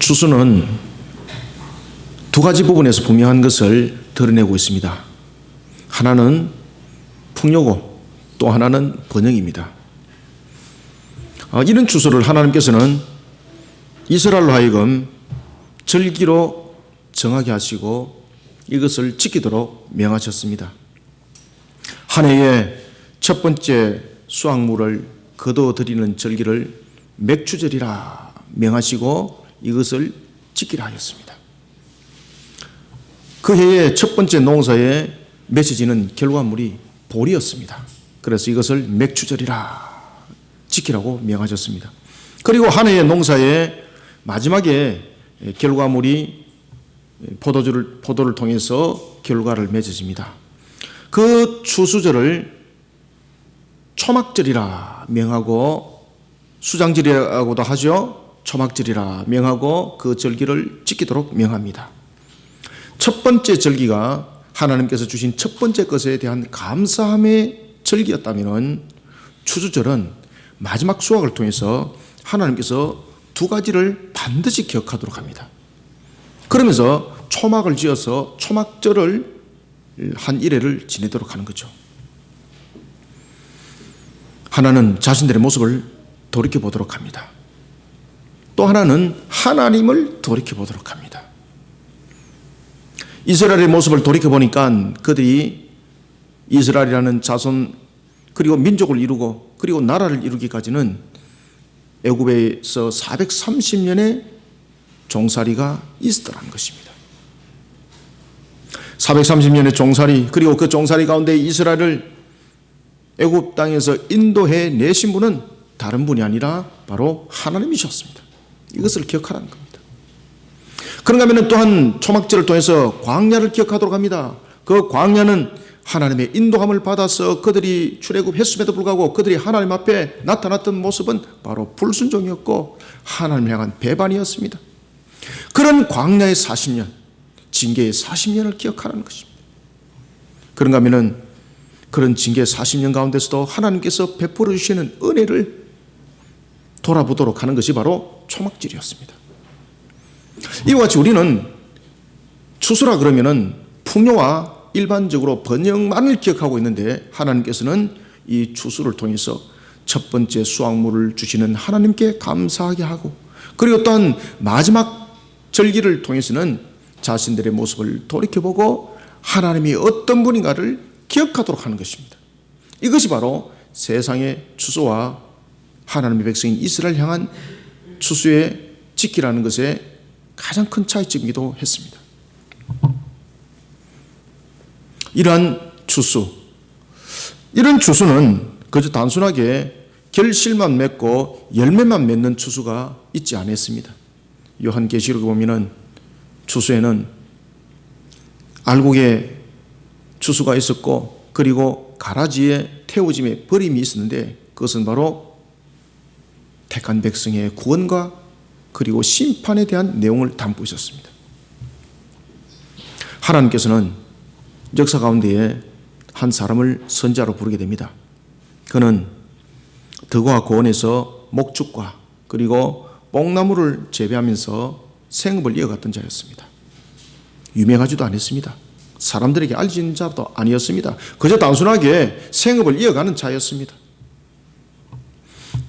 추수는 두 가지 부분에서 분명한 것을 드러내고 있습니다. 하나는 풍요고 또 하나는 번영입니다. 이런 추수를 하나님께서는 이스라엘로 하여금 절기로 정하게 하시고 이것을 지키도록 명하셨습니다. 한 해의 첫 번째 수확물을 거둬들이는 절기를 맥추절이라 명하시고 이것을 지키라 하였습니다. 그 해의 첫 번째 농사에 맺어지는 결과물이 보리였습니다. 그래서 이것을 맥추절이라 지키라고 명하셨습니다. 그리고 한 해의 농사의 마지막에 결과물이 포도를 통해서 결과를 맺어집니다. 그 추수절을 초막절이라 명하고 수장절이라고도 하죠. 초막절이라 명하고 그 절기를 지키도록 명합니다. 첫 번째 절기가 하나님께서 주신 첫 번째 것에 대한 감사함의 절기였다면 추수절은 마지막 수확을 통해서 하나님께서 두 가지를 반드시 기억하도록 합니다. 그러면서 초막을 지어서 초막절을 한 일회를 지내도록 하는 거죠. 하나는 자신들의 모습을 돌이켜보도록 합니다. 또 하나는 하나님을 돌이켜보도록 합니다. 이스라엘의 모습을 돌이켜보니까 그들이 이스라엘이라는 자손 그리고 민족을 이루고 그리고 나라를 이루기까지는 애굽에서 430년의 종살이가 있었다는 것입니다. 430년의 종살이 그리고 그 종살이 가운데 이스라엘을 애굽 땅에서 인도해 내신 분은 다른 분이 아니라 바로 하나님이셨습니다. 이것을 기억하라는 겁니다. 그런가 하면 또한 초막절을 통해서 광야를 기억하도록 합니다. 그 광야는 하나님의 인도함을 받아서 그들이 출애굽했음에도 불구하고 그들이 하나님 앞에 나타났던 모습은 바로 불순종이었고 하나님을 향한 배반이었습니다. 그런 광야의 40년, 징계의 40년을 기억하라는 것입니다. 그런가 하면 그런 징계의 40년 가운데서도 하나님께서 베풀어 주시는 은혜를 돌아보도록 하는 것이 바로 초막절이었습니다. 이와 같이 우리는 추수라 그러면은 풍요와 일반적으로 번영만을 기억하고 있는데 하나님께서는 이 추수를 통해서 첫 번째 수확물을 주시는 하나님께 감사하게 하고 그리고 또한 마지막 절기를 통해서는 자신들의 모습을 돌이켜보고 하나님이 어떤 분인가를 기억하도록 하는 것입니다. 이것이 바로 세상의 추수와 하나님의 백성인 이스라엘 향한 추수의 지키라는 것의 가장 큰 차이점이기도 했습니다. 이러한 추수, 이런 추수는 그저 단순하게 결실만 맺고 열매만 맺는 추수가 있지 않았습니다. 요한계시록에 보면은 추수에는 알곡의 추수가 있었고 그리고 가라지의 태워짐의 버림이 있었는데 그것은 바로 택한 백성의 구원과 그리고 심판에 대한 내용을 담고 있었습니다. 하나님께서는 역사 가운데에 한 사람을 선지자로 부르게 됩니다. 그는 덕과 고원에서 목축과 그리고 뽕나무를 재배하면서 생업을 이어갔던 자였습니다. 유명하지도 않았습니다. 사람들에게 알려진 자도 아니었습니다. 그저 단순하게 생업을 이어가는 자였습니다.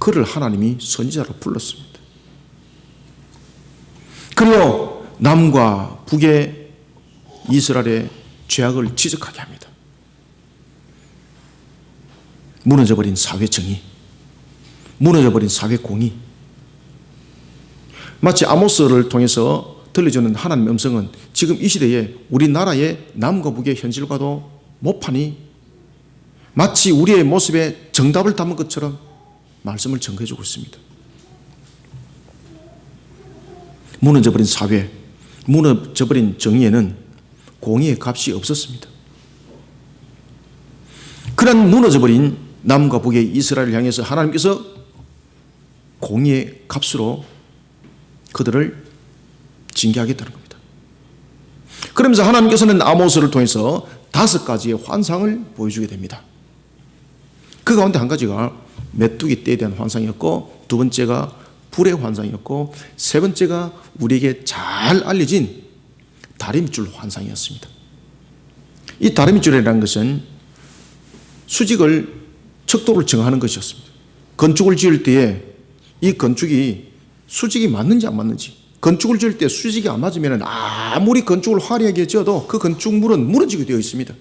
그를 하나님이 선지자로 불렀습니다. 그리고 남과 북의 이스라엘의 죄악을 지적하게 합니다. 무너져버린 사회 정의, 무너져버린 사회 공의. 마치 아모스를 통해서 들려주는 하나님의 음성은 지금 이 시대에 우리나라의 남과 북의 현실과도 못하니 마치 우리의 모습에 정답을 담은 것처럼 말씀을 전해주고 있습니다. 무너져버린 사회, 무너져버린 정의에는 공의의 값이 없었습니다. 그런 무너져버린 남과 북의 이스라엘을 향해서 하나님께서 공의의 값으로 그들을 징계하겠다는 겁니다. 그러면서 하나님께서는 아모스를 통해서 5가지의 환상을 보여주게 됩니다. 그 가운데 한 가지가 메뚜기 떼에 대한 환상이었고 두 번째가 불의 환상이었고, 세 번째가 우리에게 잘 알려진 다리밑줄 환상이었습니다. 이 다리밑줄이라는 것은 수직을, 척도를 정하는 것이었습니다. 건축을 지을 때에 이 건축이 수직이 맞는지 안 맞는지, 건축을 지을 때 수직이 안 맞으면 아무리 건축을 화려하게 지어도 그 건축물은 무너지게 되어 있습니다.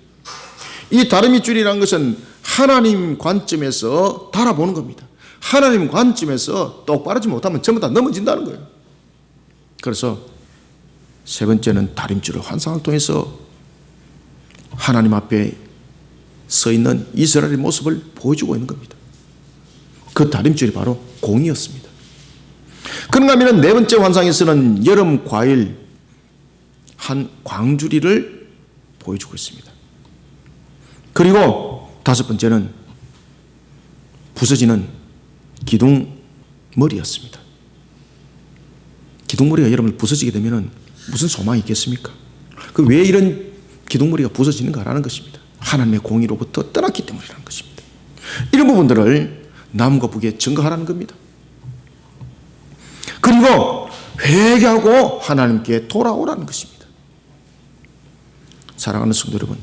이 다리밑줄이라는 것은 하나님 관점에서 달아보는 겁니다. 하나님 관점에서 똑바르지 못하면 전부 다 넘어진다는 거예요. 그래서 세 번째는 다림줄의 환상을 통해서 하나님 앞에 서 있는 이스라엘의 모습을 보여주고 있는 겁니다. 그 다림줄이 바로 공이었습니다. 그런가 하면 네 번째 환상에서는 여름 과일 한 광주리를 보여주고 있습니다. 그리고 다섯 번째는 부서지는 기둥머리였습니다. 기둥머리가 여러분 부서지게 되면 무슨 소망이 있겠습니까? 그 왜 이런 기둥머리가 부서지는가라는 것입니다. 하나님의 공의로부터 떠났기 때문이라는 것입니다. 이런 부분들을 남과 북에 증거하라는 겁니다. 그리고 회개하고 하나님께 돌아오라는 것입니다. 사랑하는 성도 여러분,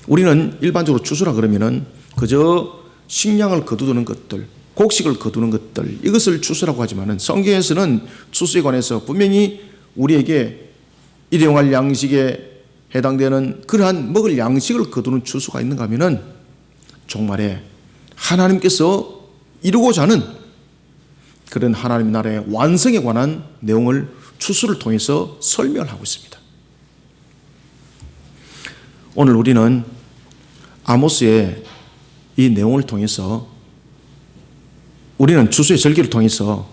우리는 일반적으로 추수라 그러면은 그저 식량을 거두는 것들, 곡식을 거두는 것들, 이것을 추수라고 하지만은 성경에서는 추수에 관해서 분명히 우리에게 일용할 양식에 해당되는 그러한 먹을 양식을 거두는 추수가 있는가 하면은 종말에 하나님께서 이루고자 하는 그런 하나님 나라의 완성에 관한 내용을 추수를 통해서 설명을 하고 있습니다. 오늘 우리는 아모스의 이 내용을 통해서 우리는 추수의 절기를 통해서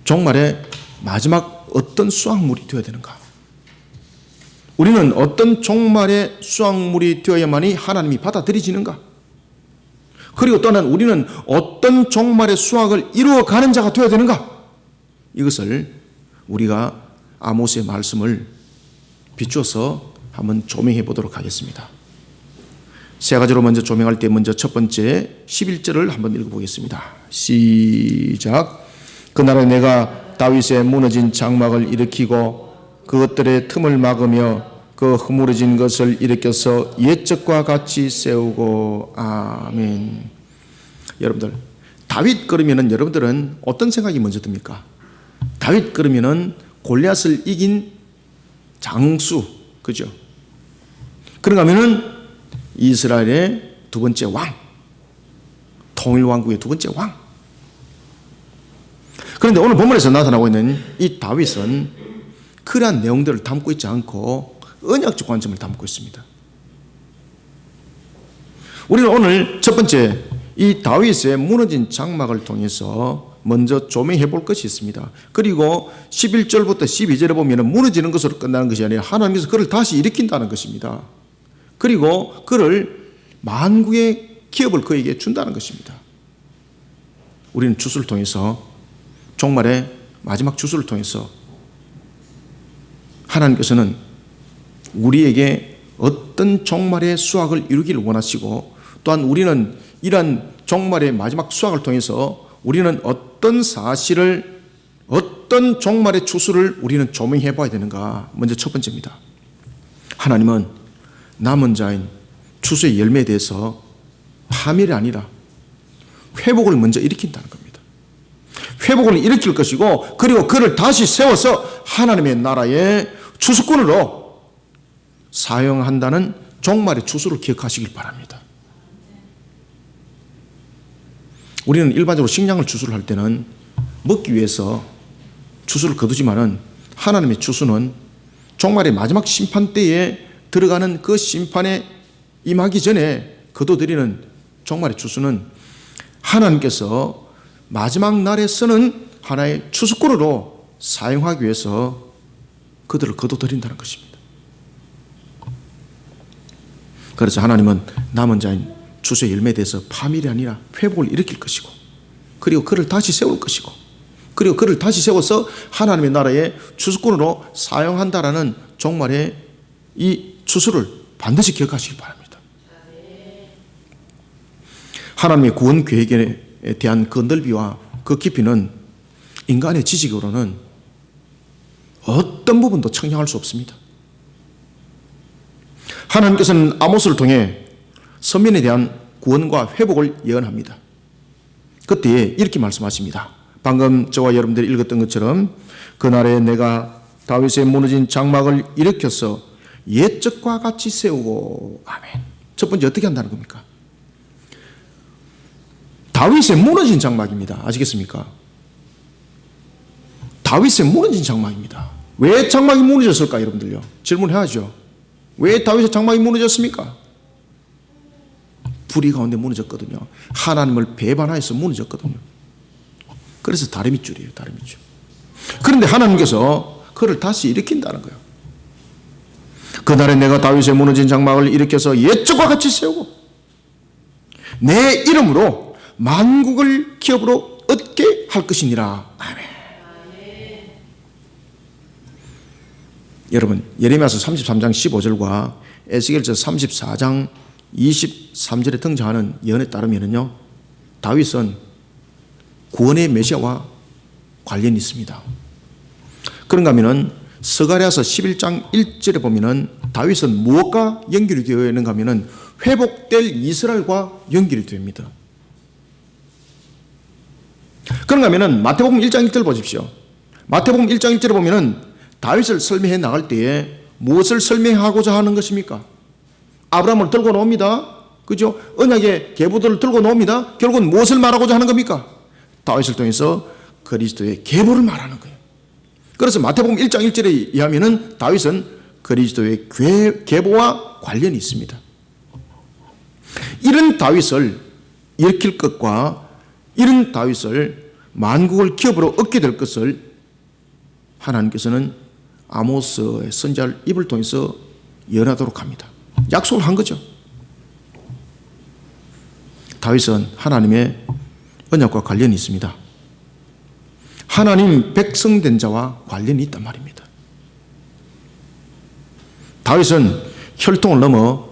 종말에 마지막 어떤 수확물이 되어야 되는가? 우리는 어떤 종말의 수확물이 되어야만이 하나님이 받아들이지는가? 그리고 또한 우리는 어떤 종말의 수확을 이루어가는 자가 되어야 되는가? 이것을 우리가 아모스의 말씀을 비추어서 한번 조명해 보도록 하겠습니다. 세 가지로 먼저 조명할 때 먼저 첫 번째 11절을 한번 읽어보겠습니다. 시작. 그날에 내가 다윗의 무너진 장막을 일으키고 그것들의 틈을 막으며 그 허물어진 것을 일으켜서 옛적과 같이 세우고. 아멘. 여러분들, 다윗 그러면은 여러분들은 어떤 생각이 먼저 듭니까? 다윗 그러면은 골리앗을 이긴 장수, 그죠? 그런가 하면은 이스라엘의 두 번째 왕, 통일왕국의 두 번째 왕. 그런데 오늘 본문에서 나타나고 있는 이 다윗은 그러한 내용들을 담고 있지 않고 언약적 관점을 담고 있습니다. 우리는 오늘 첫 번째 이 다윗의 무너진 장막을 통해서 먼저 조명해 볼 것이 있습니다. 그리고 11절부터 12절에 보면 무너지는 것으로 끝나는 것이 아니라 하나님께서 그를 다시 일으킨다는 것입니다. 그리고 그를 만국의 기업을 그에게 준다는 것입니다. 우리는 추수를 통해서 종말의 마지막 추수를 통해서 하나님께서는 우리에게 어떤 종말의 수확을 이루기를 원하시고 또한 우리는 이러한 종말의 마지막 수확을 통해서 우리는 어떤 사실을 어떤 종말의 추수를 우리는 조명해 봐야 되는가. 먼저 첫 번째입니다. 하나님은 남은 자인 추수의 열매에 대해서 파멸이 아니라 회복을 먼저 일으킨다는 겁니다. 회복을 일으킬 것이고 그리고 그를 다시 세워서 하나님의 나라의 추수꾼으로 사용한다는 종말의 추수를 기억하시길 바랍니다. 우리는 일반적으로 식량을 추수를 할 때는 먹기 위해서 추수를 거두지만은 하나님의 추수는 종말의 마지막 심판 때에 들어가는 그 심판에 임하기 전에 거둬들이는 종말의 추수는 하나님께서 마지막 날에 쓰는 하나의 추수꾼으로 사용하기 위해서 그들을 거둬들인다는 것입니다. 그래서 하나님은 남은 자인 추수의 열매에 대해서 파멸이 아니라 회복을 일으킬 것이고 그리고 그를 다시 세울 것이고 그리고 그를 다시 세워서 하나님의 나라의 추수꾼으로 사용한다라는 종말의 이 추수를 반드시 기억하시기 바랍니다. 하나님의 구원 계획에 대한 그 넓이와 그 깊이는 인간의 지식으로는 어떤 부분도 청량할 수 없습니다. 하나님께서는 아모스를 통해 선민에 대한 구원과 회복을 예언합니다. 그때 이렇게 말씀하십니다. 방금 저와 여러분들이 읽었던 것처럼 그날에 내가 다윗의 무너진 장막을 일으켜서 옛적과 같이 세우고. 아멘. 첫 번째 어떻게 한다는 겁니까? 다윗의 무너진 장막입니다. 아시겠습니까? 다윗의 무너진 장막입니다. 왜 장막이 무너졌을까 여러분들요? 질문해야죠. 왜 다윗의 장막이 무너졌습니까? 불의 가운데 무너졌거든요. 하나님을 배반하여서 무너졌거든요. 그래서 다리 밑줄이에요. 다리 밑줄. 그런데 하나님께서 그를 다시 일으킨다는 거예요. 그날에 내가 다윗의 무너진 장막을 일으켜서 옛적과 같이 세우고 내 이름으로 만국을 기업으로 얻게 할 것이니라. 아멘. 여러분, 예레미야서 33장 15절과 에스겔서 34장 23절에 등장하는 예언에 따르면요, 다윗은 구원의 메시아와 관련이 있습니다. 그런가 하면은 스가랴서 11장 1절에 보면은 다윗은 무엇과 연결이 되어 있는가 하면은 회복될 이스라엘과 연결이 됩니다. 그런가 하면은 마태복음 1장 1절 보십시오. 마태복음 1장 1절에 보면은 다윗을 설명해 나갈 때에 무엇을 설명하고자 하는 것입니까? 아브라함을 들고 나옵니다. 그죠? 언약의 계보들을 들고 나옵니다. 결국은 무엇을 말하고자 하는 겁니까? 다윗을 통해서 그리스도의 계보를 말하는 거예요. 그래서 마태복음 1장 1절에 의하면은 다윗은 그리스도의 계보와 관련이 있습니다. 이런 다윗을 일으킬 것과 이런 다윗을 만국을 기업으로 얻게 될 것을 하나님께서는 아모스의 선지자를 입을 통해서 예언하도록 합니다. 약속을 한 거죠. 다윗은 하나님의 언약과 관련이 있습니다. 하나님 백성된 자와 관련이 있단 말입니다. 다윗은 혈통을 넘어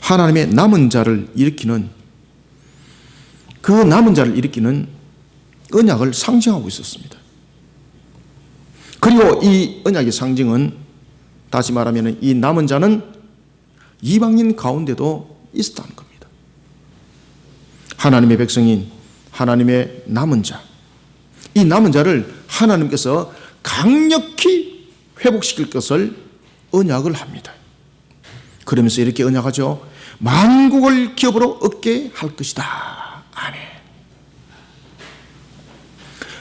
하나님의 남은 자를 일으키는, 그 남은 자를 일으키는 언약을 상징하고 있었습니다. 그리고 이 언약의 상징은 다시 말하면 이 남은 자는 이방인 가운데도 있었다는 겁니다. 하나님의 백성인 하나님의 남은 자, 이 남은 자를 하나님께서 강력히 회복시킬 것을 언약을 합니다. 그러면서 이렇게 언약하죠. 만국을 기업으로 얻게 할 것이다. 아멘.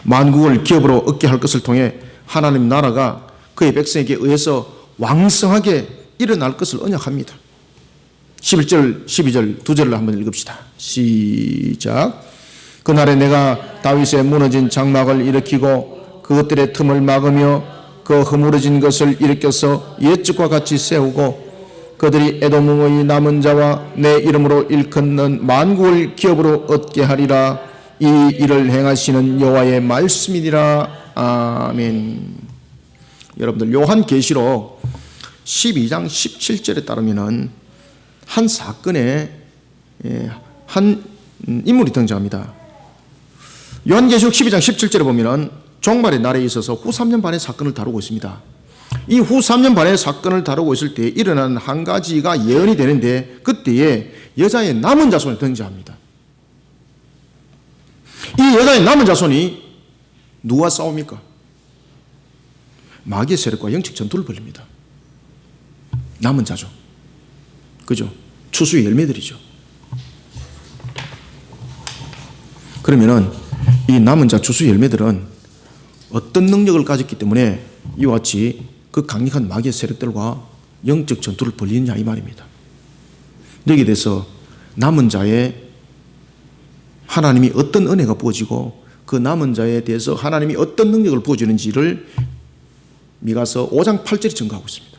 만국을 기업으로 얻게 할 것을 통해 하나님 나라가 그의 백성에게 의해서 왕성하게 일어날 것을 언약합니다. 11절, 12절 두 절을 한번 읽읍시다. 시작. 그날에 내가 다윗의 무너진 장막을 일으키고 그것들의 틈을 막으며 그 허물어진 것을 일으켜서 옛적과 같이 세우고 그들이 에돔의 남은 자와 내 이름으로 일컫는 만국을 기업으로 얻게 하리라. 이 일을 행하시는 여호와의 말씀이니라. 아멘. 여러분들 요한계시록 12장 17절에 따르면은 한 사건에 한 인물이 등장합니다. 요한계시록 12장 17절에 보면은 종말의 날에 있어서 후 3년 반의 사건을 다루고 있습니다. 이 후 3년 반의 사건을 다루고 있을 때 일어난 한 가지가 예언이 되는데 그때에 여자의 남은 자손이 등장합니다. 이 여자의 남은 자손이 누가 싸웁니까? 마귀의 세력과 영적 전투를 벌입니다. 남은 자죠. 그죠? 추수의 열매들이죠. 그러면은 이 남은 자 추수의 열매들은 어떤 능력을 가졌기 때문에 이와 같이 그 강력한 마귀의 세력들과 영적 전투를 벌이느냐 이 말입니다. 여기에 대해서 남은 자의 하나님이 어떤 은혜가 부어지고 그 남은 자에 대해서 하나님이 어떤 능력을 부어주는지를 미가서 5장 8절이 증거하고 있습니다.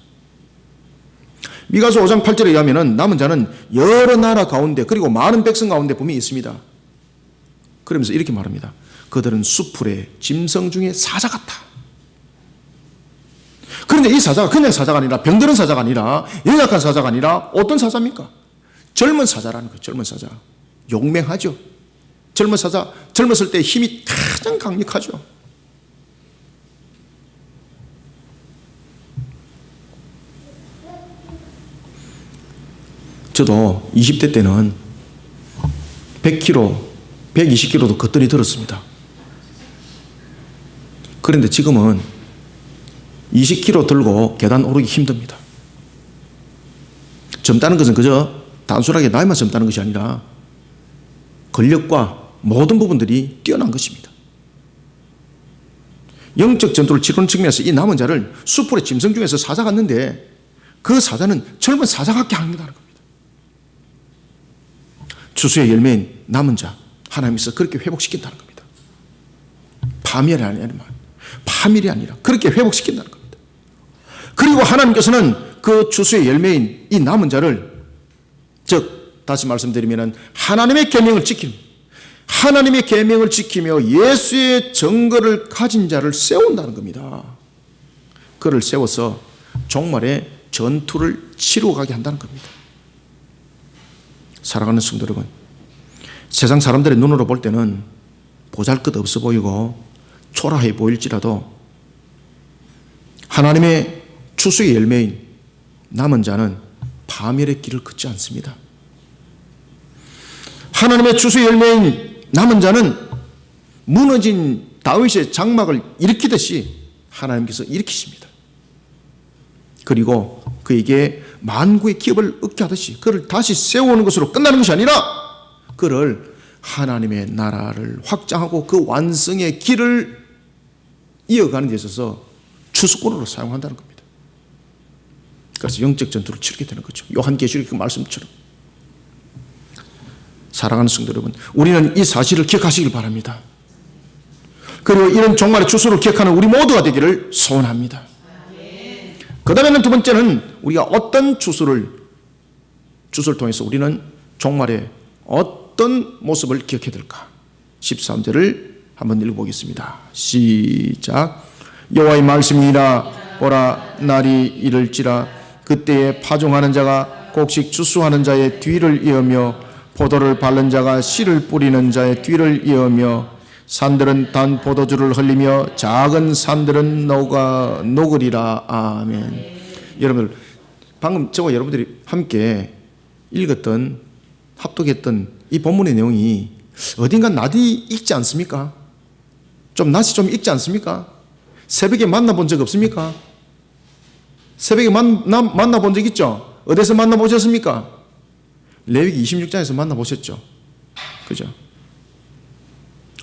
미가서 5장 8절에 의하면 남은 자는 여러 나라 가운데 그리고 많은 백성 가운데 분명히 있습니다. 그러면서 이렇게 말합니다. 그들은 수풀의 짐승 중에 사자 같다. 그런데 이 사자가 그냥 사자가 아니라 병들은 사자가 아니라 연약한 사자가 아니라 어떤 사자입니까? 젊은 사자라는 거예요. 젊은 사자. 용맹하죠. 젊은 사자, 젊었을 때 힘이 가장 강력하죠. 저도 20대 때는 100kg, 120kg도 겉들이 들었습니다. 그런데 지금은 20kg 들고 계단 오르기 힘듭니다. 젊다는 것은 그저 단순하게 나이만 젊다는 것이 아니라 근력과 모든 부분들이 뛰어난 것입니다. 영적 전투를 치르는 측면에서 이 남은 자를 수풀의 짐승 중에서 사자 같는데 그 사자는 젊은 사자 같게 합니다는 겁니다. 추수의 열매인 남은 자 하나님께서 그렇게 회복시킨다는 겁니다. 파멸이 아니라 그렇게 회복시킨다는 겁니다. 그리고 하나님께서는 그 추수의 열매인 이 남은 자를, 즉 다시 말씀드리면 하나님의 계명을 지키며 예수의 증거를 가진 자를 세운다는 겁니다. 그를 세워서 종말의 전투를 치러 가게 한다는 겁니다. 사랑하는 성도 여러분, 세상 사람들의 눈으로 볼 때는 보잘것없어 보이고 초라해 보일지라도 하나님의 추수의 열매인 남은 자는 파멸의 길을 걷지 않습니다. 하나님의 추수의 열매인 남은 자는 무너진 다윗의 장막을 일으키듯이 하나님께서 일으키십니다. 그리고 그에게 만국의 기업을 얻게 하듯이 그를 다시 세우는 것으로 끝나는 것이 아니라 그를 하나님의 나라를 확장하고 그 완성의 길을 이어가는 데 있어서 추수꾼으로 사용한다는 겁니다. 그래서 영적 전투를 치르게 되는 거죠. 요한계시록 그 말씀처럼. 사랑하는 성도 여러분, 우리는 이 사실을 기억하시길 바랍니다. 그리고 이런 종말의 추수를 기억하는 우리 모두가 되기를 소원합니다. 그 다음에는 두 번째는 우리가 어떤 추수를 통해서 우리는 종말의 어떤 모습을 기억해야 될까? 13절을 한번 읽어보겠습니다. 시작. 여호와의 말씀이라 보라 날이 이를지라 그때에 파종하는 자가 곡식 추수하는 자의 뒤를 이으며 포도를 밟는 자가 씨를 뿌리는 자의 뒤를 이으며 산들은 단 포도주를 흘리며 작은 산들은 녹으리라. 아멘. 여러분, 방금 저와 여러분들이 함께 읽었던 합독했던 이 본문의 내용이 어딘가 낯이 익지 않습니까? 낯이 좀 익지 않습니까? 새벽에 만나본 적 없습니까? 새벽에 만나본 적 있죠? 어디서 만나보셨습니까? 레위기 26장에서 만나보셨죠? 그죠?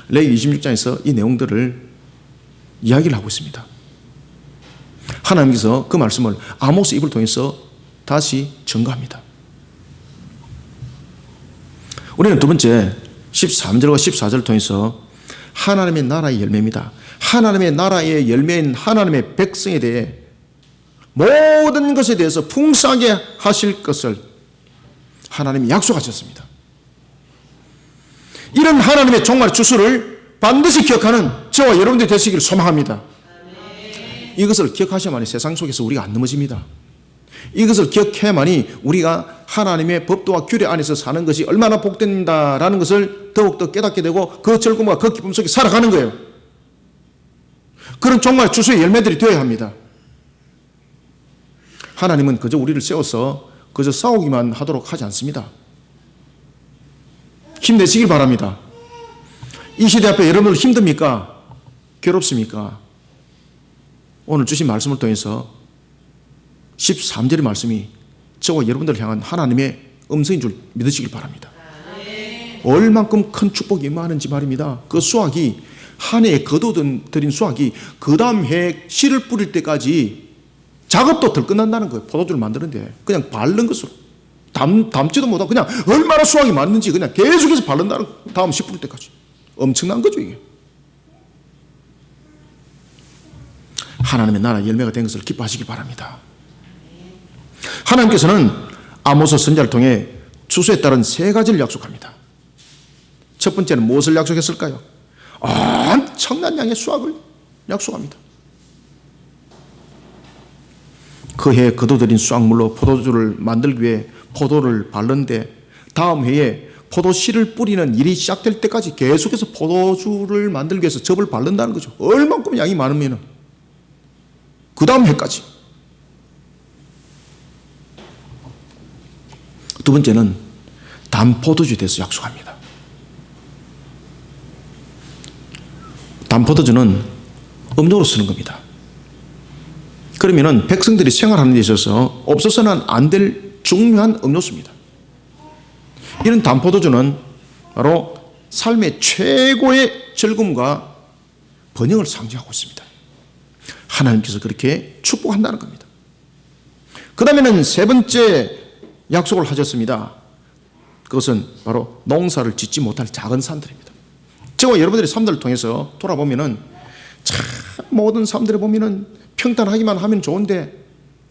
레위기 26장에서 이 내용들을 이야기를 하고 있습니다. 하나님께서 그 말씀을 아모스 입을 통해서 다시 증거합니다. 우리는 두 번째 13절과 14절을 통해서 하나님의 나라의 열매입니다. 하나님의 나라의 열매인 하나님의 백성에 대해 모든 것에 대해서 풍성하게 하실 것을 하나님이 약속하셨습니다. 이런 하나님의 종말의 추수를 반드시 기억하는 저와 여러분들이 되시기를 소망합니다. 이것을 기억하셔야만이 세상 속에서 우리가 안 넘어집니다. 이것을 기억해야만이 우리가 하나님의 법도와 규례 안에서 사는 것이 얼마나 복된다라는 것을 더욱더 깨닫게 되고 그 즐거움과 그 기쁨 속에 살아가는 거예요. 그런 종말의 추수의 열매들이 되어야 합니다. 하나님은 그저 우리를 세워서 그저 싸우기만 하도록 하지 않습니다. 힘내시길 바랍니다. 이 시대 앞에 여러분들 힘듭니까? 괴롭습니까? 오늘 주신 말씀을 통해서 13절의 말씀이 저와 여러분들을 향한 하나님의 음성인 줄 믿으시길 바랍니다. 얼만큼 큰 축복이 임하는지 말입니다. 그 수확이 한 해에 거둬들인 수확이 그 다음 해에 씨를 뿌릴 때까지 작업도 덜 끝난다는 거예요. 포도주를 만드는데 그냥 바른 것으로 담지도 못하고 그냥 얼마나 수확이 많은지 그냥 계속해서 바른다는 다음 씨 뿌릴 때까지. 엄청난 거죠 이게. 하나님의 나라 열매가 된 것을 기뻐하시기 바랍니다. 하나님께서는 아모스 선지자를 통해 추수에 따른 세 가지를 약속합니다. 첫 번째는 무엇을 약속했을까요? 엄청난 양의 수확을 약속합니다. 그 해에 거둬들인 수확물로 포도주를 만들기 위해 포도를 밟는데 다음 해에 포도씨를 뿌리는 일이 시작될 때까지 계속해서 포도주를 만들기 위해서 접을 밟는다는 거죠. 얼만큼 양이 많으면 그 다음 해까지. 두 번째는 단포도주에 대해서 약속합니다. 단포도주는 음료로 쓰는 겁니다. 그러면은 백성들이 생활하는 데 있어서 없어서는 안 될 중요한 음료수입니다. 이런 단포도주는 바로 삶의 최고의 즐거움과 번영을 상징하고 있습니다. 하나님께서 그렇게 축복한다는 겁니다. 그 다음에는 세 번째 약속을 하셨습니다. 그것은 바로 농사를 짓지 못할 작은 산들입니다. 저와 여러분들의 삶들을 통해서 돌아보면은 참 모든 삶들을 보면은 평탄하기만 하면 좋은데,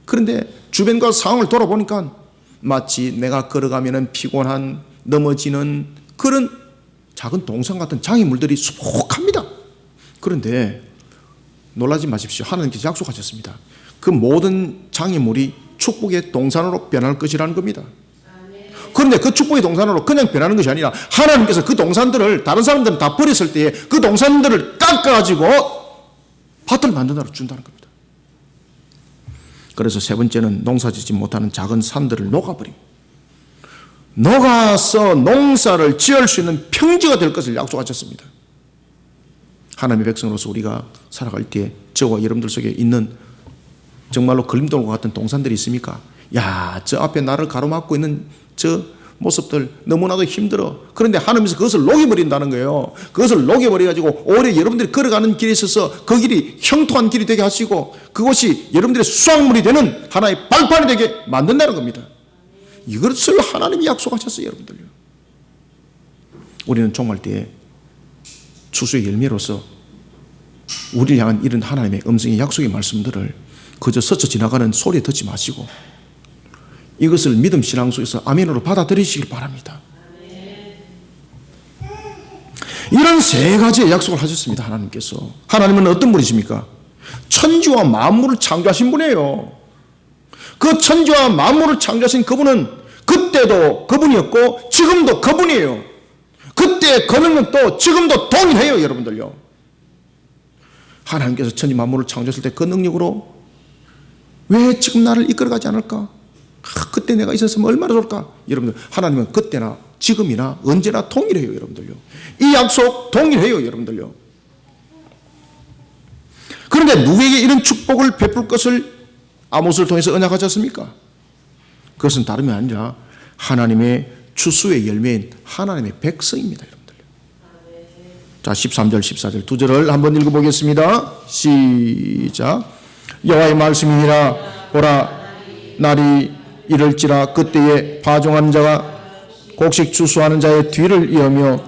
그런데 주변과 상황을 돌아보니까 마치 내가 걸어가면은 피곤한, 넘어지는 그런 작은 동산 같은 장애물들이 수북합니다. 그런데 놀라지 마십시오. 하나님께서 약속하셨습니다. 그 모든 장애물이 축복의 동산으로 변할 것이라는 겁니다. 그런데 그 축복의 동산으로 그냥 변하는 것이 아니라 하나님께서 그 동산들을 다른 사람들은 다 버렸을 때에 그 동산들을 깎아가지고 밭을 만든다고 준다는 겁니다. 그래서 세 번째는 농사짓지 못하는 작은 산들을 녹아버립니다. 녹아서 농사를 지을 수 있는 평지가 될 것을 약속하셨습니다. 하나님의 백성으로서 우리가 살아갈 때 저와 여러분들 속에 있는 정말로 걸림돌과 같은 동산들이 있습니까? 야, 저 앞에 나를 가로막고 있는 저 모습들 너무나도 힘들어. 그런데 하나님께서 그것을 녹여버린다는 거예요. 그것을 녹여버려가지고 오히려 여러분들이 걸어가는 길에 있어서 그 길이 형통한 길이 되게 하시고 그것이 여러분들의 수확물이 되는 하나의 발판이 되게 만든다는 겁니다. 이것을 하나님이 약속하셨어요, 여러분들요. 우리는 종말 때에 추수의 열매로서 우리를 향한 이런 하나님의 음성의 약속의 말씀들을 그저 스쳐 지나가는 소리에 듣지 마시고 이것을 믿음 신앙 속에서 아멘으로 받아들이시길 바랍니다. 이런 세 가지의 약속을 하셨습니다. 하나님께서. 하나님은 어떤 분이십니까? 천지와 만물을 창조하신 분이에요. 그 천지와 만물을 창조하신 그분은 그때도 그분이었고 지금도 그분이에요. 그때 그 능력도 지금도 동일해요, 여러분들요. 하나님께서 천지 만물을 창조했을 때 그 능력으로 왜 지금 나를 이끌어가지 않을까? 그때 내가 있었으면 얼마나 좋을까? 여러분들, 하나님은 그때나 지금이나 언제나 동일해요, 여러분들요. 이 약속 동일해요, 여러분들요. 그런데 누구에게 이런 축복을 베풀 것을 아모스를 통해서 언약하셨습니까? 그것은 다름이 아니라 하나님의 추수의 열매인 하나님의 백성입니다, 여러분들. 자, 13절, 14절 두 절을 한번 읽어보겠습니다. 시작. 여호와의 말씀이니라. 보라, 날이 이를지라 그때에 파종하는 자가 곡식 추수하는 자의 뒤를 이으며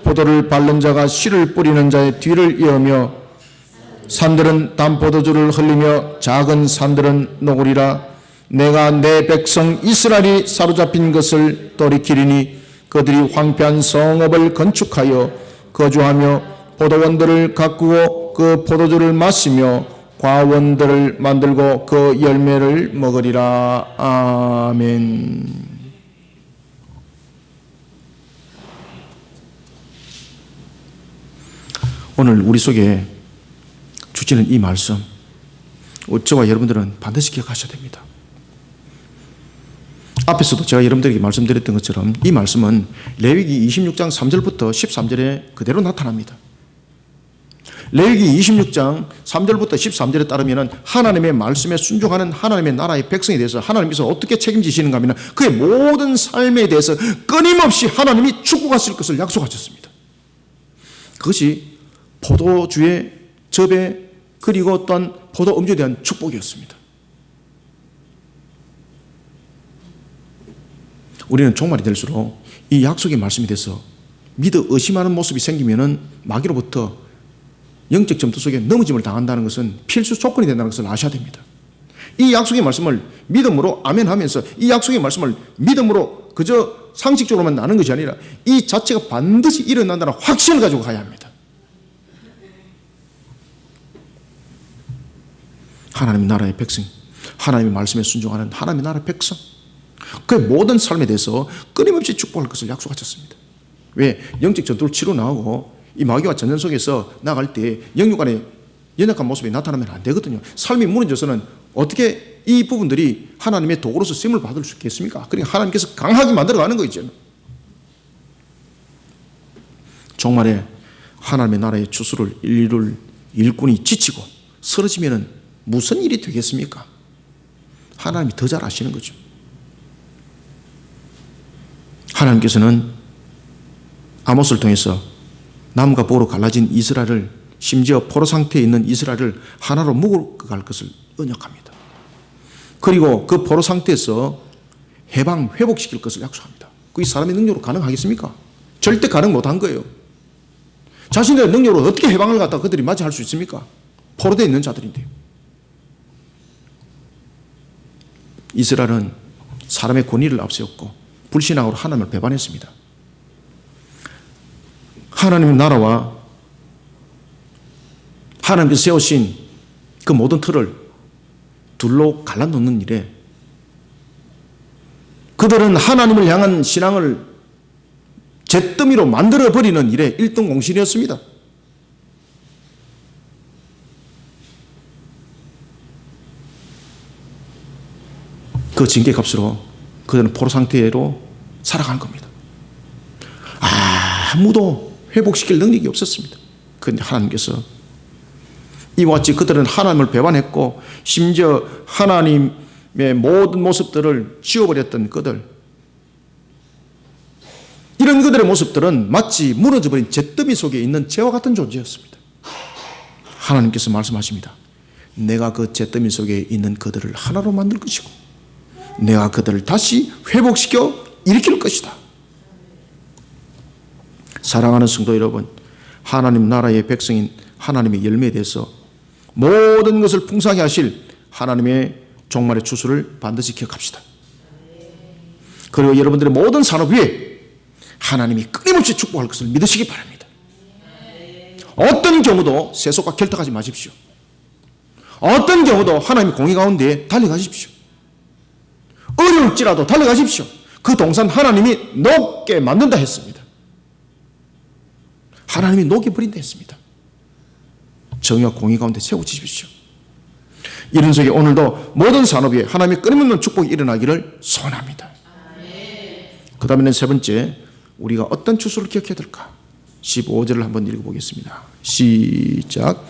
포도를 밟는 자가 씨를 뿌리는 자의 뒤를 이으며 산들은 단포도주를 흘리며 작은 산들은 녹으리라. 내가 내 백성 이스라엘이 사로잡힌 것을 돌이키리니 그들이 황폐한 성읍을 건축하여 거주하며 포도원들을 가꾸고 그 포도주를 마시며 과원들을 만들고 그 열매를 먹으리라. 아멘. 오늘 우리 속에 주시는 이 말씀, 저와 여러분들은 반드시 기억하셔야 됩니다. 앞에서도 제가 여러분들에게 말씀드렸던 것처럼 이 말씀은 레위기 26장 3절부터 13절에 그대로 나타납니다. 레위기 26장 3절부터 13절에 따르면 하나님의 말씀에 순종하는 하나님의 나라의 백성에 대해서 하나님께서 어떻게 책임지시는가 하면 그의 모든 삶에 대해서 끊임없이 하나님이 축복하실 것을 약속하셨습니다. 그것이 포도주의 접에 그리고 또한 포도 음주에 대한 축복이었습니다. 우리는 종말이 될수록 이 약속의 말씀에 대해서 믿어 의심하는 모습이 생기면은 마귀로부터 영적 점토 속에 넘어짐을 당한다는 것은 필수 조건이 된다는 것을 아셔야 됩니다. 이 약속의 말씀을 믿음으로 아멘하면서 이 약속의 말씀을 믿음으로 그저 상식적으로만 나는 것이 아니라 이 자체가 반드시 일어난다는 확신을 가지고 가야 합니다. 하나님의 나라의 백성, 하나님의 말씀에 순종하는 하나님의 나라의 백성, 그의 모든 삶에 대해서 끊임없이 축복할 것을 약속하셨습니다. 왜? 영적 전투를 치러 나가고 이 마귀와 전쟁 속에서 나갈 때 영육 안에 연약한 모습이 나타나면 안 되거든요. 삶이 무너져서는 어떻게 이 부분들이 하나님의 도구로서 쓰임을 받을 수 있겠습니까? 그러니까 하나님께서 강하게 만들어가는 거죠. 종말에 하나님의 나라의 주수를 이룰 일꾼이 지치고 쓰러지면 무슨 일이 되겠습니까? 하나님이 더 잘 아시는 거죠. 하나님께서는 아모스를 통해서 남과 북으로 갈라진 이스라엘을, 심지어 포로 상태에 있는 이스라엘을 하나로 묶어갈 것을 언약합니다. 그리고 그 포로 상태에서 해방, 회복시킬 것을 약속합니다. 그게 사람의 능력으로 가능하겠습니까? 절대 가능 못한 거예요. 자신들의 능력으로 어떻게 해방을 갖다 그들이 맞이할 수 있습니까? 포로되어 있는 자들인데요. 이스라엘은 사람의 권위를 앞세웠고 불신앙으로 하나님을 배반했습니다. 하나님의 나라와 하나님께서 세우신 그 모든 틀을 둘로 갈라놓는 일에 그들은 하나님을 향한 신앙을 잿더미로 만들어버리는 일에 1등 공신이었습니다. 그 징계값으로 그들은 포로 상태로 살아가는 겁니다. 아무도 회복시킬 능력이 없었습니다. 그런데 하나님께서 이와 같이 그들은 하나님을 배반했고 심지어 하나님의 모든 모습들을 지워버렸던 그들, 이런 그들의 모습들은 마치 무너져버린 잿더미 속에 있는 재와 같은 존재였습니다. 하나님께서 말씀하십니다. 내가 그 잿더미 속에 있는 그들을 하나로 만들 것이고 내가 그들을 다시 회복시켜 일으킬 것이다. 사랑하는 성도 여러분, 하나님 나라의 백성인 하나님의 열매에 대해서 모든 것을 풍성하게 하실 하나님의 종말의 추수를 반드시 기억합시다. 그리고 여러분들의 모든 산업 위에 하나님이 끊임없이 축복할 것을 믿으시기 바랍니다. 어떤 경우도 세속과 결탁하지 마십시오. 어떤 경우도 하나님의 공의 가운데 달려가십시오. 어려울지라도 달려가십시오. 그 동산 하나님이 녹게 만든다 했습니다. 하나님이 녹여버린다 했습니다. 정의와 공의 가운데 세워지십시오. 이런 속에 오늘도 모든 산업에 하나님의 끊임없는 축복이 일어나기를 소원합니다. 그 다음에는 세 번째, 우리가 어떤 추수를 기억해야 될까? 15절을 한번 읽어보겠습니다. 시작.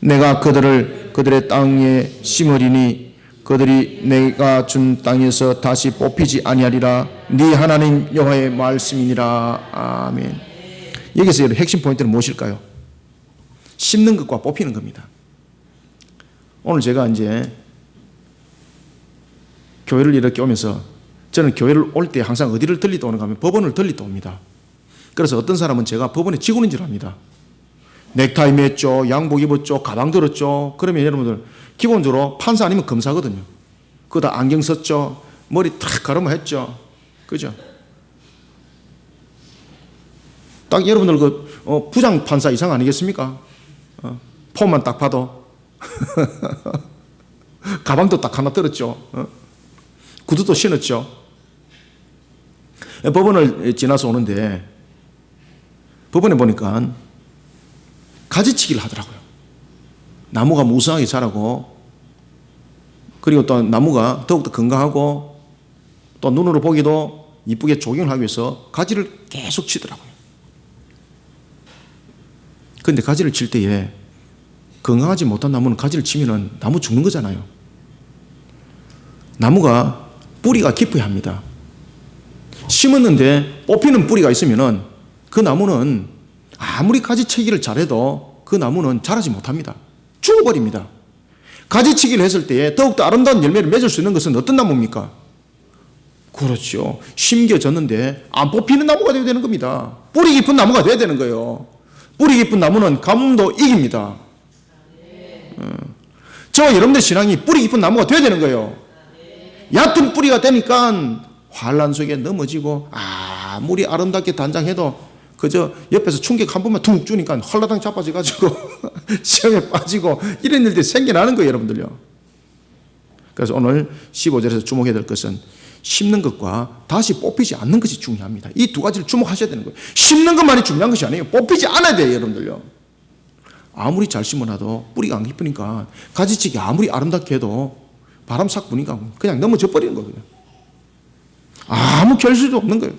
내가 그들을 그들의 땅에 심으리니 그들이 내가 준 땅에서 다시 뽑히지 아니하리라. 네 하나님 여호와의 말씀이니라. 아멘. 여기서 핵심 포인트는 무엇일까요? 심는 것과 뽑히는 겁니다. 오늘 제가 이제 교회를 이렇게 오면서 저는 교회를 올 때 항상 어디를 들리다 오는가 하면 법원을 들리다 옵니다. 그래서 어떤 사람은 제가 법원의 직원인 줄 압니다. 넥타이 맸죠, 양복 입었죠, 가방 들었죠. 그러면 여러분들 기본적으로 판사 아니면 검사거든요. 그거 다 안경 썼죠, 머리 탁 가르마 했죠. 그죠? 딱 여러분들 그 부장 판사 이상 아니겠습니까? 폼만 딱 봐도 가방도 딱 하나 들었죠. 구두도 신었죠. 법원을 지나서 오는데 법원에 보니까 가지치기를 하더라고요. 나무가 무성하게 자라고 그리고 또 나무가 더욱더 건강하고 또 눈으로 보기도 이쁘게 조경을 하기 위해서 가지를 계속 치더라고요. 그런데 가지를 칠 때에 건강하지 못한 나무는 가지를 치면 나무 죽는 거잖아요. 나무가 뿌리가 깊어야 합니다. 심었는데 뽑히는 뿌리가 있으면 그 나무는 아무리 가지치기를 잘해도 그 나무는 자라지 못합니다. 죽어버립니다. 가지치기를 했을 때에 더욱더 아름다운 열매를 맺을 수 있는 것은 어떤 나무입니까? 그렇죠. 심겨졌는데 안 뽑히는 나무가 되어야 되는 겁니다. 뿌리 깊은 나무가 되어야 되는 거예요. 뿌리 깊은 나무는 가뭄도 이깁니다. 저 여러분들 신앙이 뿌리 깊은 나무가 되어야 되는 거예요. 얕은 뿌리가 되니까 환란 속에 넘어지고 아무리 아름답게 단장해도 그저 옆에서 충격 한 번만 툭 주니까 헐라당 자빠져가지고 시험에 빠지고 이런 일들이 생겨나는 거예요, 여러분들요. 그래서 오늘 15절에서 주목해야 될 것은 심는 것과 다시 뽑히지 않는 것이 중요합니다. 이 두 가지를 주목하셔야 되는 거예요. 심는 것만이 중요한 것이 아니에요. 뽑히지 않아야 돼요, 여러분들요. 아무리 잘 심어놔도 뿌리가 안 깊으니까 가지치기 아무리 아름답게 해도 바람 싹 부니까 그냥 넘어져 버리는 거예요. 아무 결실도 없는 거예요.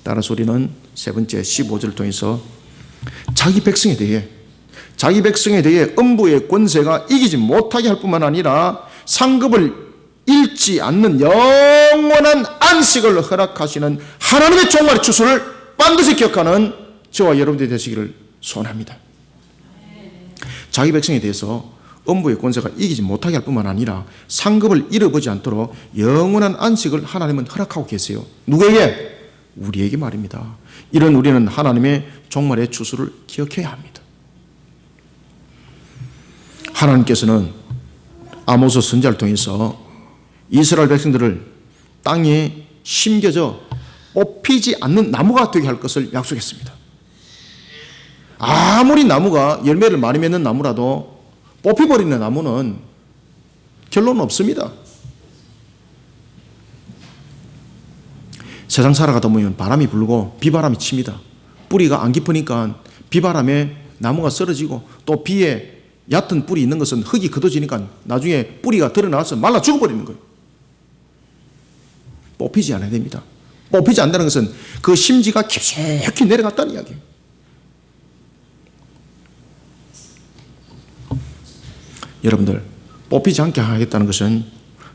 따라서 우리는 세 번째 15절을 통해서 자기 백성에 대해 음부의 권세가 이기지 못하게 할 뿐만 아니라 상급을 잃지 않는 영원한 안식을 허락하시는 하나님의 종말의 추수를 반드시 기억하는 저와 여러분들이 되시기를 소원합니다. 자기 백성에 대해서 음부의 권세가 이기지 못하게 할 뿐만 아니라 상급을 잃어보지 않도록 영원한 안식을 하나님은 허락하고 계세요. 누구에게? 우리에게 말입니다. 이런 우리는 하나님의 종말의 추수를 기억해야 합니다. 하나님께서는 아모스 선지자를 통해서 이스라엘 백성들을 땅에 심겨져 뽑히지 않는 나무가 되게 할 것을 약속했습니다. 아무리 나무가 열매를 많이 맺는 나무라도 뽑혀버리는 나무는 결론은 없습니다. 세상 살아가다 보면 바람이 불고 비바람이 칩니다. 뿌리가 안 깊으니까 비바람에 나무가 쓰러지고 또 비에 얕은 뿌리 있는 것은 흙이 걷어지니까 나중에 뿌리가 드러나서 말라 죽어버리는 거예요. 뽑히지 않아야 됩니다. 뽑히지 않는다는 것은 그 심지가 깊숙이 내려갔다는 이야기예요. 여러분들, 뽑히지 않게 하겠다는 것은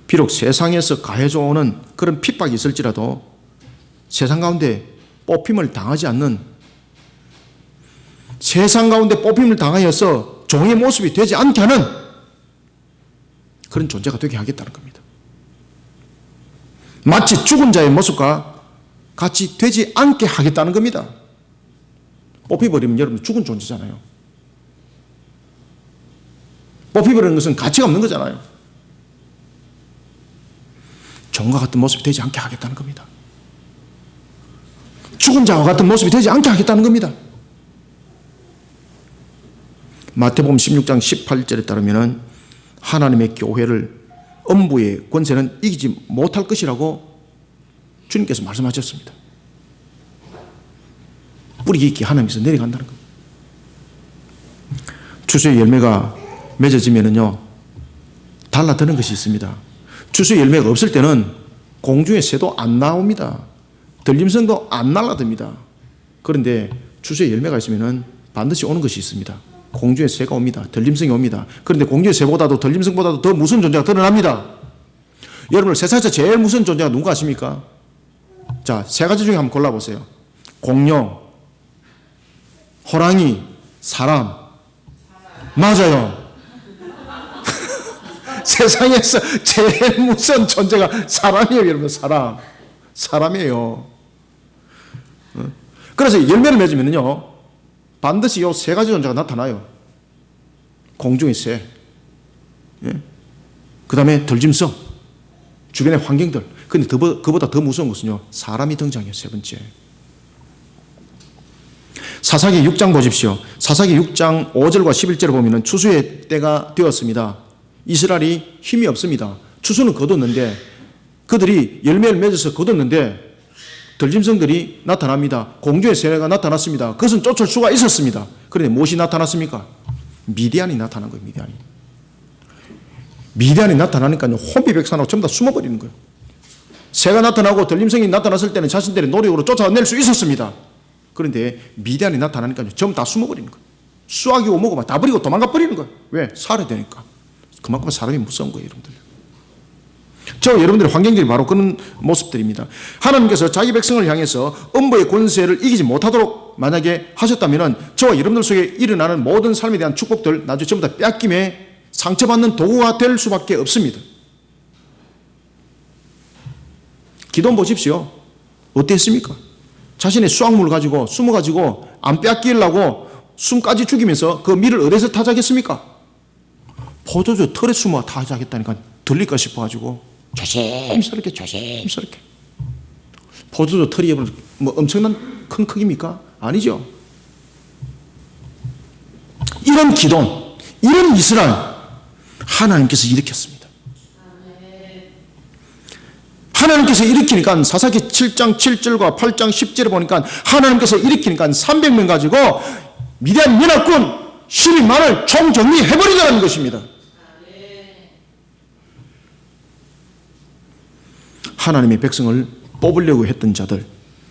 비록 세상에서 가해져 오는 그런 핍박이 있을지라도 세상 가운데 뽑힘을 당하지 않는, 세상 가운데 뽑힘을 당하여서 종의 모습이 되지 않게 하는 그런 존재가 되게 하겠다는 겁니다. 마치 죽은 자의 모습과 같이 되지 않게 하겠다는 겁니다. 뽑혀버리면 여러분 죽은 존재잖아요. 뽑혀버리는 것은 가치가 없는 거잖아요. 종과 같은 모습이 되지 않게 하겠다는 겁니다. 죽은 자와 같은 모습이 되지 않게 하겠다는 겁니다. 마태복음 16장 18절에 따르면 하나님의 교회를 음부의 권세는 이기지 못할 것이라고 주님께서 말씀하셨습니다. 뿌리 깊게 하나님께서 내려간다는 겁니다. 추수의 열매가 맺어지면은요, 달라드는 것이 있습니다. 추수의 열매가 없을 때는 공중의 새도 안 나옵니다. 들짐승도 안 날아듭니다. 그런데 추수의 열매가 있으면은 반드시 오는 것이 있습니다. 공중의 새가 옵니다. 들짐승이 옵니다. 그런데 공중의 새보다도 들짐승보다도 더 무서운 존재가 드러납니다. 여러분, 세상에서 제일 무서운 존재가 누가 아십니까? 자, 세 가지 중에 한번 골라보세요. 공룡, 호랑이, 사람. 맞아요. 세상에서 제일 무서운 존재가 사람이에요, 여러분. 사람이에요. 그래서 열매를 맺으면요, 반드시 이 세 가지 존재가 나타나요. 공중의 새, 그 다음에 들짐승, 주변의 환경들. 근데 그보다 더 무서운 것은요, 사람이 등장해요. 세 번째. 사사기 6장 보십시오. 사사기 6장 5절과 11절을 보면 추수의 때가 되었습니다. 이스라엘이 힘이 없습니다. 추수는 거뒀는데, 그들이 열매를 맺어서 거뒀는데 들짐승들이 나타납니다. 공중의 새가 나타났습니다. 그것은 쫓을 수가 있었습니다. 그런데 무엇이 나타났습니까? 미디안이 나타난 거예요. 미디안이 나타나니까 혼비백산하고 전부 다 숨어버리는 거예요. 새가 나타나고 들짐승이 나타났을 때는 자신들의 노력으로 쫓아낼 수 있었습니다. 그런데 미디안이 나타나니까 전부 다 숨어버리는 거예요. 수확이고 뭐고 다 버리고 도망가 버리는 거예요. 왜? 살아야 되니까. 그만큼 사람이 무서운 거예요, 여러분들. 여러분들의 환경들이 바로 그런 모습들입니다. 하나님께서 자기 백성을 향해서 음부의 권세를 이기지 못하도록 만약에 하셨다면 저와 여러분들 속에 일어나는 모든 삶에 대한 축복들 나중에 전부 다 뺏김에 상처받는 도구가 될 수밖에 없습니다. 기도해 보십시오. 어땠습니까? 자신의 수확물을 가지고 숨어가지고 안 뺏기려고 숨까지 죽이면서 그 밀을 어디서 타자겠습니까? 포도주 털에 숨어 타자겠다니까 들릴까 싶어가지고 조심스럽게 포도주 털이 뭐 엄청난 큰 크기입니까? 아니죠. 이런 기돈, 이런 이스라엘 하나님께서 일으켰습니다. 하나님께서 일으키니까 사사기 7장 7절과 8장 10절에 보니까 하나님께서 일으키니까 300명 가지고 미디안 연합군 12만을 총정리해버리자는 것입니다. 하나님의 백성을 뽑으려고 했던 자들,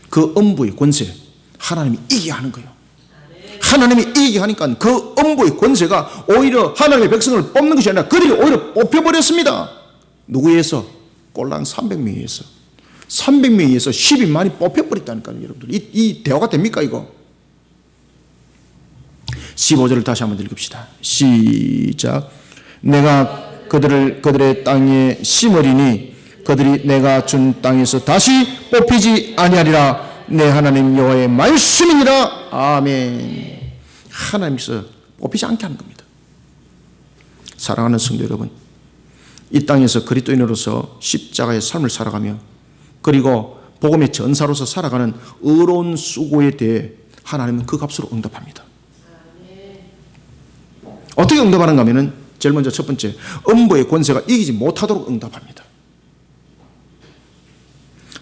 그 엄부의 권세, 하나님이 이기게 하는 거예요. 하나님이 이기게 하니까 그 엄부의 권세가 오히려 하나님의 백성을 뽑는 것이 아니라 그들이 오히려 뽑혀버렸습니다. 누구에 의해서? 꼴랑 300명에 의해서. 300명에 의해서 12만이 뽑혀버렸다니까요, 여러분들. 이 대화가 됩니까, 이거? 15절을 다시 한번 읽읍시다. 시작. 내가 그들의 땅에 심으리니 그들이 내가 준 땅에서 다시 뽑히지 아니하리라. 내 하나님 여호와의 말씀이니라. 아멘. 하나님께서 뽑히지 않게 하는 겁니다. 사랑하는 성도 여러분, 이 땅에서 그리스도인으로서 십자가의 삶을 살아가며 그리고 복음의 전사로서 살아가는 의로운 수고에 대해 하나님은 그 값으로 응답합니다. 어떻게 응답하는가 하면은 제일 먼저 첫 번째, 음부의 권세가 이기지 못하도록 응답합니다.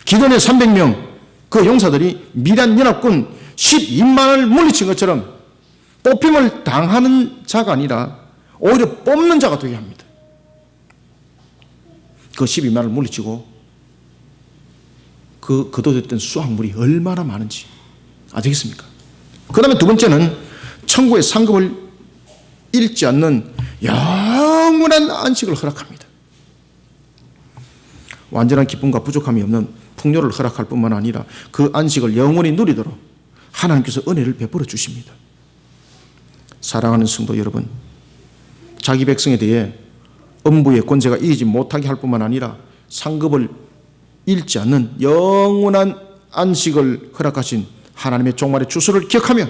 기존의 300명 그 용사들이 미디안 연합군 12만을 물리친 것처럼 뽑힘을 당하는 자가 아니라 오히려 뽑는 자가 되게 합니다. 그 12만을 물리치고 그 거둬들였던 수확물이 얼마나 많은지 아시겠습니까? 그 다음에 두 번째는 천국의 상급을 잃지 않는 영원한 안식을 허락합니다. 완전한 기쁨과 부족함이 없는 풍요를 허락할 뿐만 아니라 그 안식을 영원히 누리도록 하나님께서 은혜를 베풀어 주십니다. 사랑하는 성도 여러분, 자기 백성에 대해 음부의 권세가 이기지 못하게 할 뿐만 아니라 상급을 잃지 않는 영원한 안식을 허락하신 하나님의 종말의 주소를 기억하며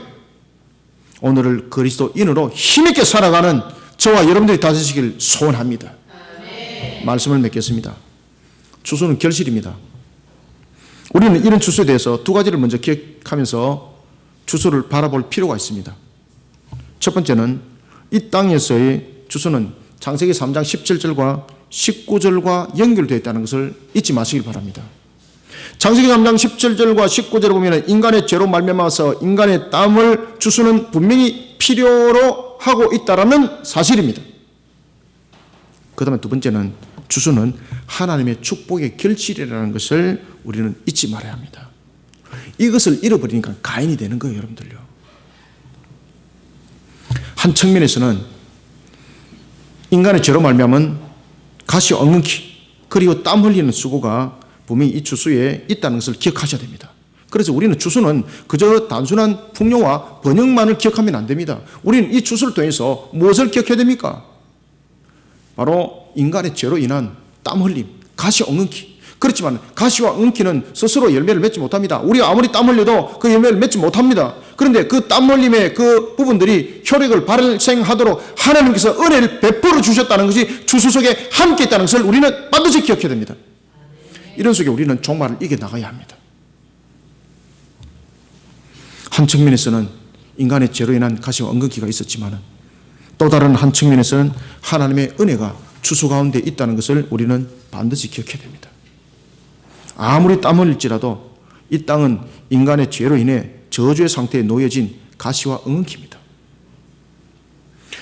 오늘을 그리스도인으로 힘있게 살아가는 저와 여러분들이 다스리시길 소원합니다. 말씀을 맺겠습니다. 주소는 결실입니다. 우리는 이런 주소에 대해서 두 가지를 먼저 기억하면서 주소를 바라볼 필요가 있습니다. 첫 번째는 이 땅에서의 주소는 창세기 3장 17절과 19절과 연결되어 있다는 것을 잊지 마시길 바랍니다. 창세기 3장 17절과 19절을 보면 인간의 죄로 말미암아서 인간의 땀을 주소는 분명히 필요로 하고 있다는 사실입니다. 그 다음에 두 번째는 주소는 하나님의 축복의 결실이라는 것을 우리는 잊지 말아야 합니다. 이것을 잃어버리니까 가인이 되는 거예요, 여러분들요. 한 측면에서는 인간의 죄로 말미암은 가시와 엉겅퀴 그리고 땀 흘리는 수고가 분명히 이 주소에 있다는 것을 기억하셔야 됩니다. 그래서 우리는 주소는 그저 단순한 풍요와 번영만을 기억하면 안 됩니다. 우리는 이 주소를 통해서 무엇을 기억해야 됩니까? 바로 인간의 죄로 인한 땀 흘림, 가시와 엉겅퀴. 그렇지만 가시와 엉겅퀴는 스스로 열매를 맺지 못합니다. 우리가 아무리 땀 흘려도 그 열매를 맺지 못합니다. 그런데 그 땀 흘림의 그 부분들이 효력을 발생하도록 하나님께서 은혜를 베풀어 주셨다는 것이 주소 속에 함께 있다는 것을 우리는 반드시 기억해야 됩니다. 이런 속에 우리는 종말을 이겨나가야 합니다. 한 측면에서는 인간의 죄로 인한 가시와 엉겅퀴가 있었지만 또 다른 한 측면에서는 하나님의 은혜가 주소 가운데 있다는 것을 우리는 반드시 기억해야 됩니다. 아무리 땀 흘릴지라도 이 땅은 인간의 죄로 인해 저주의 상태에 놓여진 가시와 엉겅퀴입니다.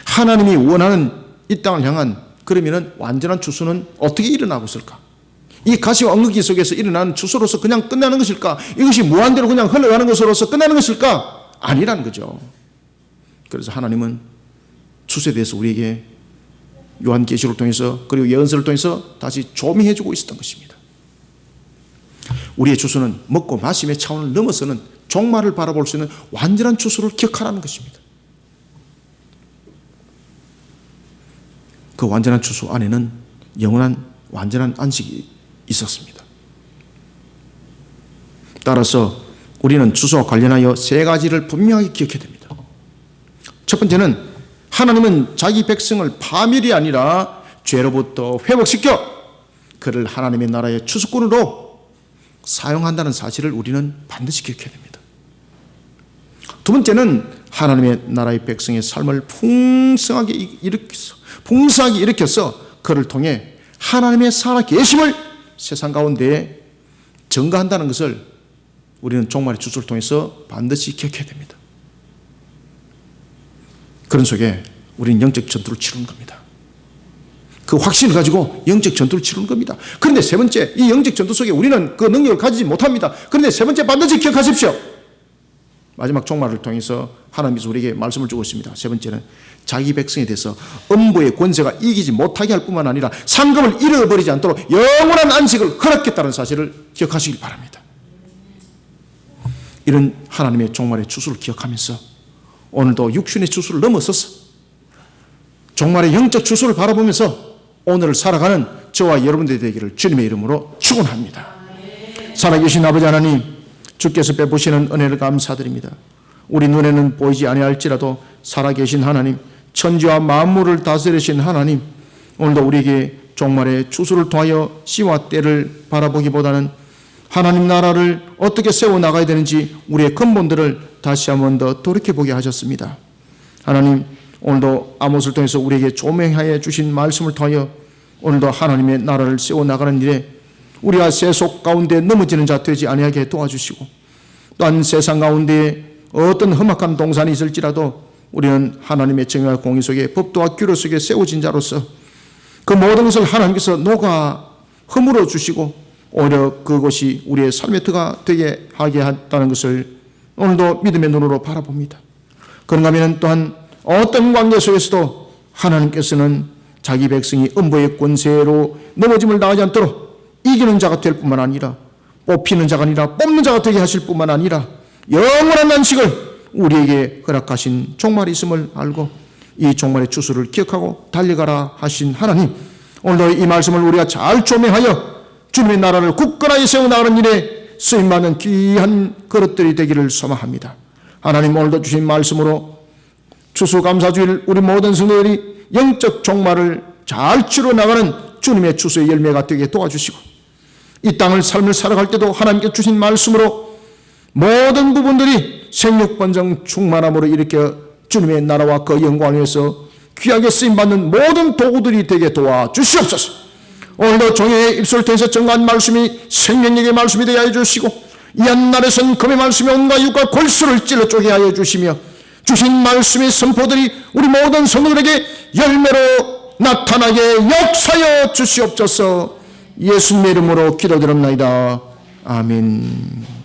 하나님이 원하는 이 땅을 향한 그러면 완전한 주소는 어떻게 일어나고 있을까? 이 가시와 엉겅퀴 속에서 일어나는 주소로서 그냥 끝나는 것일까? 이것이 무한대로 그냥 흘러가는 것으로서 끝나는 것일까? 아니라는 거죠. 그래서 하나님은 주소에 대해서 우리에게 요한계시록을 통해서 그리고 예언서를 통해서 다시 조명해 주고 있었던 것입니다. 우리의 주소는 먹고 마심의 차원을 넘어서는 종말을 바라볼 수 있는 완전한 주소를 기억하라는 것입니다. 그 완전한 주소 안에는 영원한 완전한 안식이 있었습니다. 따라서 우리는 주소와 관련하여 세 가지를 분명하게 기억해야 됩니다. 첫 번째는 하나님은 자기 백성을 파멸이 아니라 죄로부터 회복시켜 그를 하나님의 나라의 주수꾼으로 사용한다는 사실을 우리는 반드시 기억해야 됩니다. 두 번째는 하나님의 나라의 백성의 삶을 풍성하게 일으켜서 그를 통해 하나님의 살아계심을 세상 가운데에 증거한다는 것을 우리는 종말의 주소를 통해서 반드시 기억해야 됩니다. 그런 속에 우리는 영적 전투를 치르는 겁니다. 그 확신을 가지고 영적 전투를 치르는 겁니다. 그런데 세 번째, 이 영적 전투 속에 우리는 그 능력을 가지지 못합니다. 그런데 세 번째 반드시 기억하십시오. 마지막 종말을 통해서 하나님께서 우리에게 말씀을 주고 있습니다. 세 번째는 자기 백성에 대해서 음부의 권세가 이기지 못하게 할 뿐만 아니라 상급을 잃어버리지 않도록 영원한 안식을 허락했다는 사실을 기억하시길 바랍니다. 이런 하나님의 종말의 추수를 기억하면서 오늘도 육신의 추수를 넘어서서 종말의 영적 추수를 바라보면서 오늘을 살아가는 저와 여러분들이 되기를 주님의 이름으로 축원합니다. 살아계신 아버지 하나님, 주께서 베푸시는 은혜를 감사드립니다. 우리 눈에는 보이지 아니할지라도 살아계신 하나님, 천지와 만물을 다스리신 하나님, 오늘도 우리에게 종말의 추수를 통하여 시와 때를 바라보기보다는 하나님 나라를 어떻게 세워나가야 되는지 우리의 근본들을 다시 한 번 더 돌이켜보게 하셨습니다. 하나님, 오늘도 아모스를 통해서 우리에게 조명하여 주신 말씀을 통하여 오늘도 하나님의 나라를 세워나가는 일에 우리가 세속 가운데 넘어지는 자 되지 아니하게 도와주시고, 또한 세상 가운데 어떤 험악한 동산이 있을지라도 우리는 하나님의 정의와 공의 속에 법도와 규례 속에 세워진 자로서 그 모든 것을 하나님께서 녹아 허물어 주시고 오히려 그것이 우리의 삶의 터가 되게 하게 했다는 것을 오늘도 믿음의 눈으로 바라봅니다. 그런가 하면 또한 어떤 관계 속에서도 하나님께서는 자기 백성이 음부의 권세로 넘어짐을 당하지 않도록 이기는 자가 될 뿐만 아니라 뽑히는 자가 아니라 뽑는 자가 되게 하실 뿐만 아니라 영원한 안식을 우리에게 허락하신 종말이 있음을 알고 이 종말의 추수를 기억하고 달려가라 하신 하나님, 오늘도 이 말씀을 우리가 잘 조명하여 주님의 나라를 굳건하게 세워나가는 일에 쓰임받는 귀한 그릇들이 되기를 소망합니다. 하나님, 오늘도 주신 말씀으로 추수감사주일 우리 모든 성도들이 영적 종말을 잘 치러나가는 주님의 추수의 열매가 되게 도와주시고, 이 땅을 삶을 살아갈 때도 하나님께 주신 말씀으로 모든 부분들이 생육번성 충만함으로 일으켜 주님의 나라와 그 영광을 위해서 귀하게 쓰임받는 모든 도구들이 되게 도와주시옵소서. 오늘도 종의 입술을 통해서 정한 말씀이 생명력의 말씀이 되게 하여 주시고, 이 한날에선 금의 말씀이 온갖 육과 골수를 찔러 쪼개 하여 주시며, 주신 말씀의 선포들이 우리 모든 성도들에게 열매로 나타나게 역사여 주시옵소서. 예수님의 이름으로 기도드립니다. 아멘.